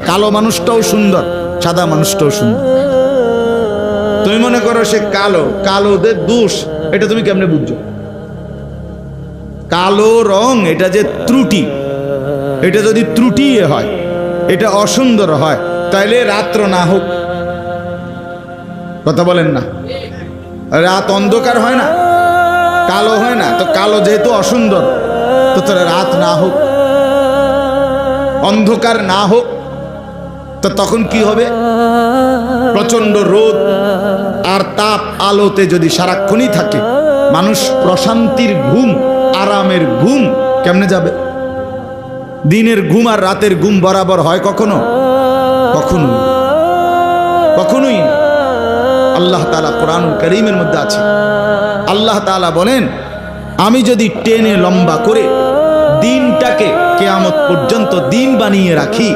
কালো মানুষটাও সুন্দর, সাদা মানুষটাও সুন্দর। তুমি মনে করো সে কালো, কালোদের দোষ এটা তুমি কেমনে বুঝছো? কালো রং এটা যে ত্রুটি, এটা যদি ত্রুটি হয়, এটা অসুন্দর হয়, তাইলে রাত্র না হোক। কথা বলেন না? রাত অন্ধকার হয় না, কালো হয় না, তো কালো যেহেতু অসুন্দর, তো তাহলে রাত না হোক, অন্ধকার না হোক। তো তখন কি হবে? প্রচন্ড রোদ আর তাপ আলোতে যদি সারাক্ষণই থাকে, মানুষ প্রশান্তির ঘুম, আরামের ঘুম কেমনে যাবে? দিনের ঘুম আর রাতের ঘুম বরাবর হয় কখনো? কখনো কখনোই না। আল্লাহ তাআলা কোরআনুল কারীমের মধ্যে আছে, আল্লাহ তাআলা বলেন, আমি যদি টেনে লম্বা করে দিনটাকে কিয়ামত পর্যন্ত দিন বানিয়ে রাখি,